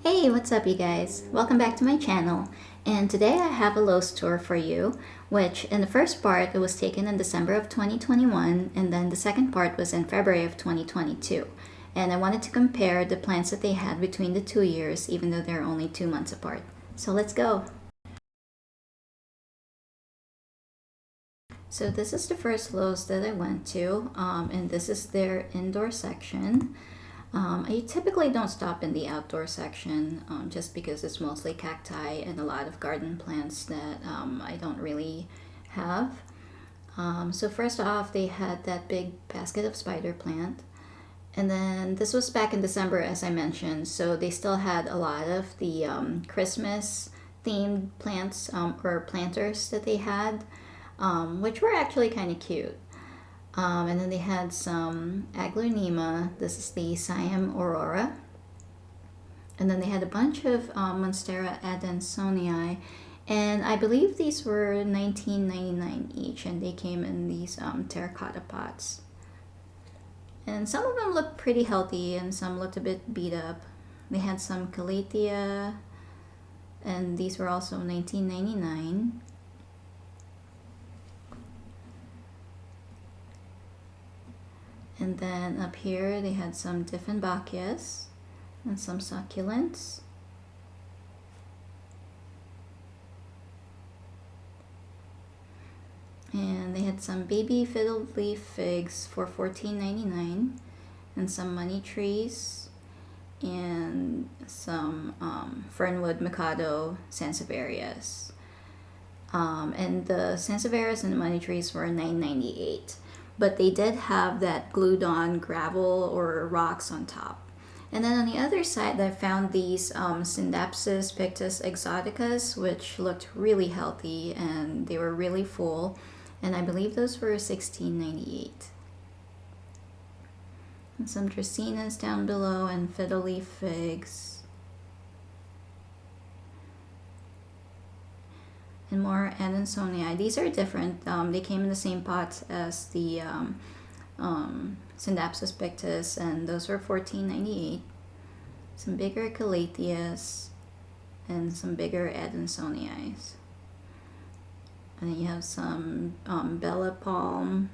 Hey, what's up you guys? Welcome back to my channel. And today I have a Lowe's tour for you, which in the first part it was taken in December of 2021 and then the second part was in February of 2022. And I wanted to compare the plants that they had between the 2 years even though they're only 2 months apart. So let's go! So this is the first Lowe's that I went to, and this is their indoor section. I typically don't stop in the outdoor section just because it's mostly cacti and a lot of garden plants that I don't really have. So first off, they had that big basket of spider plant. And then this was back in December, as I mentioned, so they still had a lot of the Christmas themed plants or planters that they had, which were actually kind of cute. And then they had some Aglaonema. This is the Siam Aurora. And then they had a bunch of Monstera Adansonii. And I believe these were $19.99 each. And they came in these terracotta pots. And some of them looked pretty healthy and some looked a bit beat up. They had some Calathea. And these were also $19.99. And then up here they had some Dieffenbachias and some succulents. And they had some baby fiddle leaf figs for $14.99 and some money trees and some Fernwood Mikado Sansevierias. And the Sansevierias and the money trees were $9.98. But they did have that glued on gravel or rocks on top. And then on the other side I found these Syndapsis pictus exoticas, which looked really healthy and they were really full, and I believe those were $16.98. And some Dracaenas down below and fiddle leaf figs. And more Adansonii. These are different. They came in the same pots as the Syndapsis pictus, and those were $14.98. Some bigger Calatheas and some bigger Adansonii. And then you have some Bella Palm.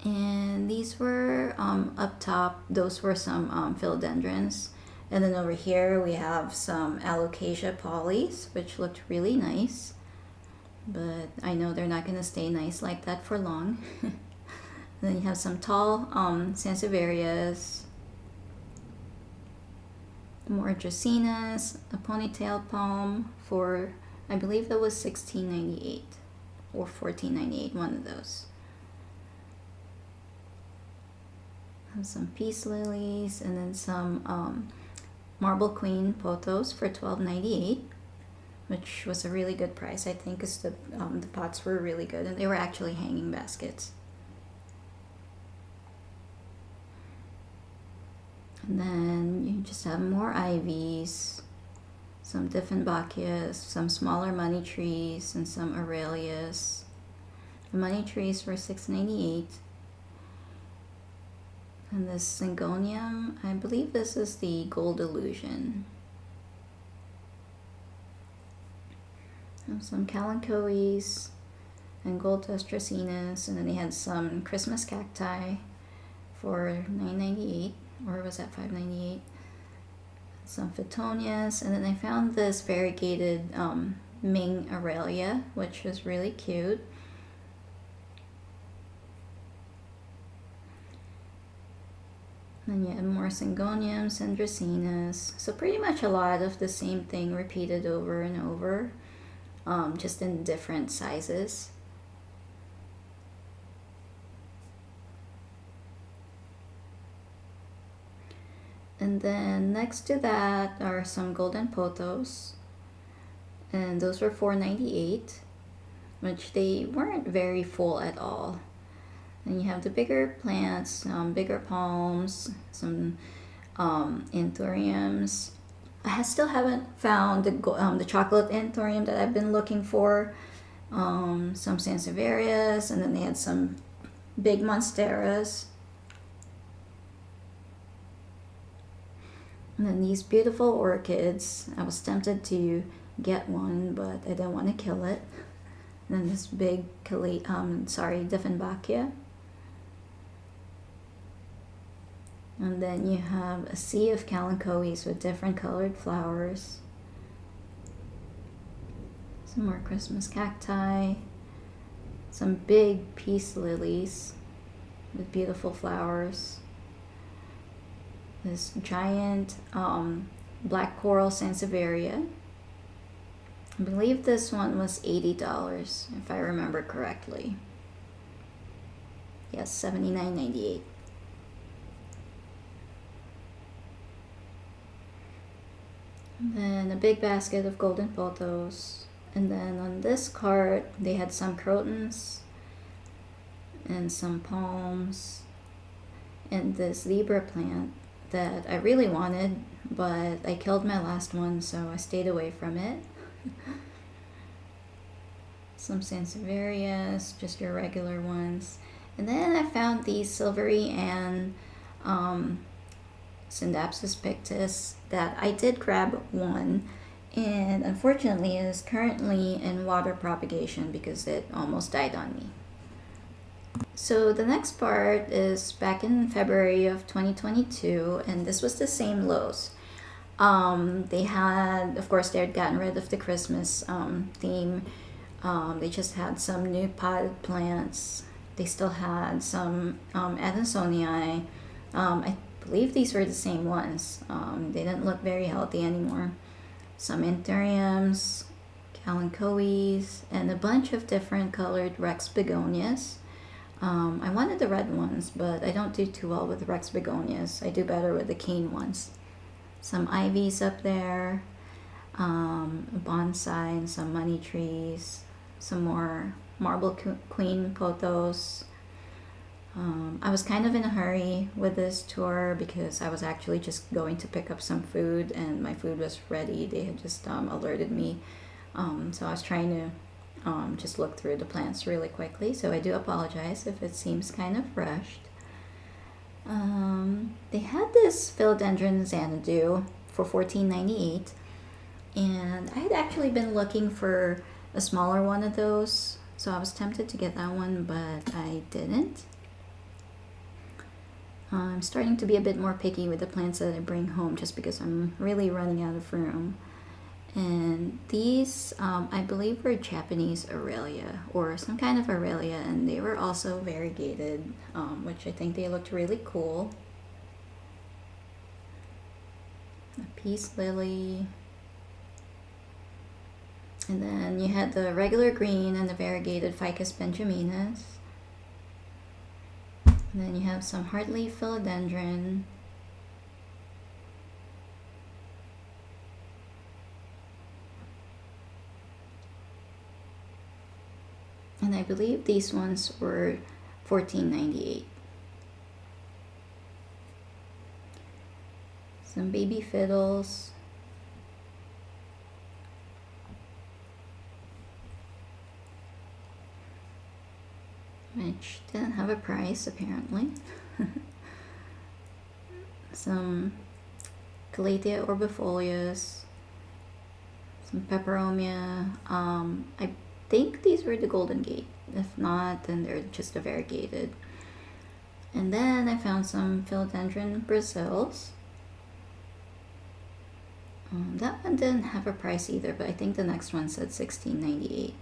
And these were up top, those were some philodendrons. And then over here we have some Alocasia polys, which looked really nice. But I know they're not going to stay nice like that for long. Then you have some tall Sansevierias, more Dracaenas, a ponytail palm for, I believe that was $16.98 or $14.98, one of those. Have some peace lilies and then some Marble Queen pothos for $12.98, which was a really good price, I think, because the pots were really good and they were actually hanging baskets. And then you just have more ivies, some Dieffenbachias, some smaller money trees, and some Aurelias. The money trees were $6.98. And this Syngonium, I believe this is the Gold Illusion. And some Kalanchoes and Gold Dust Dracaenas, and then they had some Christmas cacti for $9.98, or was that $5.98? Some Phytonias, and then I found this variegated Ming Aurelia, which was really cute. Then you have more Syngoniums and Dracaenas. So pretty much a lot of the same thing repeated over and over, just in different sizes. And then next to that are some golden pothos. And those were $4.98, which they weren't very full at all. And you have the bigger plants, bigger palms, some anthuriums. I still haven't found the chocolate anthurium that I've been looking for. Some Sansevierias, and then they had some big monsteras. And then these beautiful orchids. I was tempted to get one, but I didn't want to kill it. And then this big Dieffenbachia. And then you have a sea of kalanchoes with different colored flowers. Some more Christmas cacti. Some big peace lilies with beautiful flowers. This giant black coral sansevieria. I believe this one was $80 if I remember correctly. Yes, $79.98. And then a big basket of golden pothos. And then on this cart they had some crotons and some palms and this Libra plant that I really wanted, but I killed my last one, so I stayed away from it. Some sansevierias, just your regular ones. And then I found these silvery and Syndapsus pictus that I did grab one, and unfortunately it is currently in water propagation because it almost died on me. So the next part is back in February of 2022, and this was the same Lowe's. They had, of course, they had gotten rid of the Christmas theme. They just had some new potted plants. They still had some Adansonii. I believe these were the same ones. They didn't look very healthy anymore. Some anthuriums, kalanchoes, and a bunch of different colored Rex begonias. I wanted the red ones, but I don't do too well with Rex begonias. I do better with the cane ones. Some ivies up there, a bonsai and some money trees, some more marble queen pothos. I was kind of in a hurry with this tour because I was actually just going to pick up some food and my food was ready. They had just alerted me. So I was trying to just look through the plants really quickly, so I do apologize if it seems kind of rushed. They had this philodendron Xanadu for $14.98, and I had actually been looking for a smaller one of those, so I was tempted to get that one, but I didn't. I'm starting to be a bit more picky with the plants that I bring home just because I'm really running out of room. And these, I believe, were Japanese Aurelia or some kind of Aurelia, and they were also variegated, which I think they looked really cool. A peace lily. And then you had the regular green and the variegated Ficus benjaminus. And then you have some heartleaf philodendron. And I believe these ones were $14.98. Some baby fiddles. Which didn't have a price apparently. Some Calathea orbifolius. Some peperomia. I think these were the Golden Gate. If not, then they're just a variegated. And then I found some philodendron Brazils. That one didn't have a price either, but I think the next one said $16.98.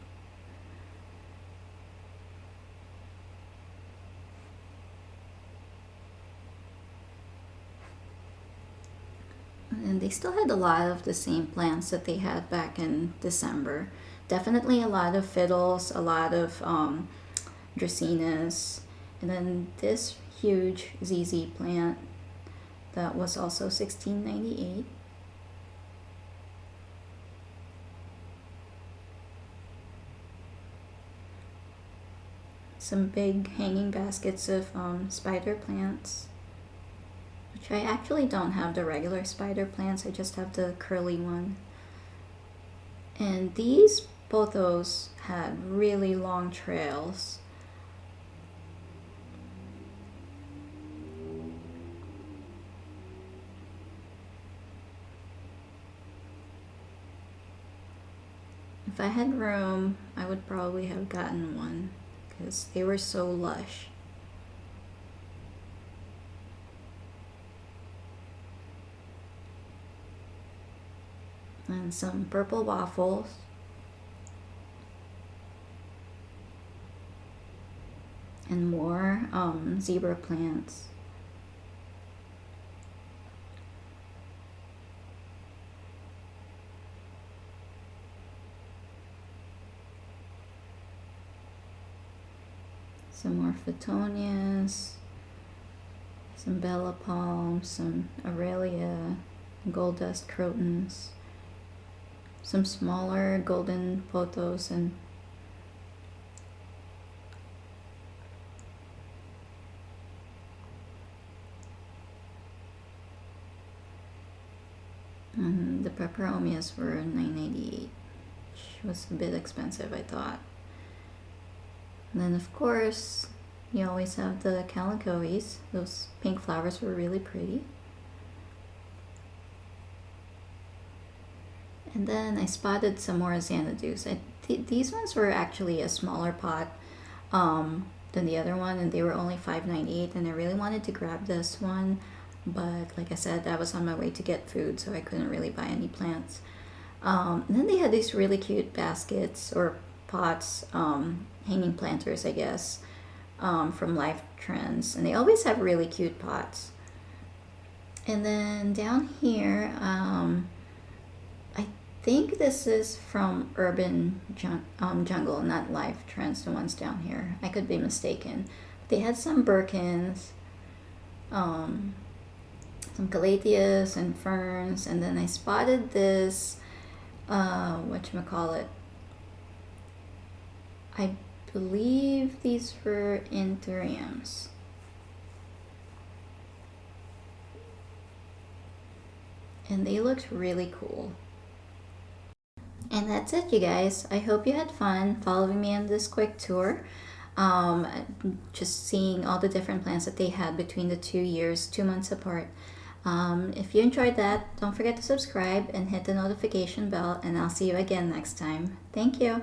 And they still had a lot of the same plants that they had back in December. Definitely a lot of fiddles, a lot of dracaenas, and then this huge ZZ plant that was also $16.98. Some big hanging baskets of spider plants, which I actually don't have the regular spider plants, I just have the curly one. And these pothos had really long trails. If I had room, I would probably have gotten one because they were so lush. And some purple waffles. And more zebra plants. Some more Phoetonias, some Bella palms, some Aurelia, gold dust crotons, some smaller golden pothos, and the peperomias were $9.98, which was a bit expensive, I thought. And then of course, you always have the calicoes. Those pink flowers were really pretty. And then I spotted some more Xanadu's. These ones were actually a smaller pot than the other one, and they were only $5.98. And I really wanted to grab this one, but like I said, I was on my way to get food, so I couldn't really buy any plants. And then they had these really cute baskets or pots, hanging planters, I guess, from Life Trends, and they always have really cute pots. And then down here, I think this is from Urban Jungle, not Life Trends, the ones down here. I could be mistaken. They had some Birkins, some Calatheas and ferns, and then I spotted this, whatchamacallit, I believe these were anthuriums. And they looked really cool. And that's it, you guys. I hope you had fun following me on this quick tour. Just seeing all the different plants that they had between the 2 years, 2 months apart. If you enjoyed that, don't forget to subscribe and hit the notification bell, and I'll see you again next time. Thank you.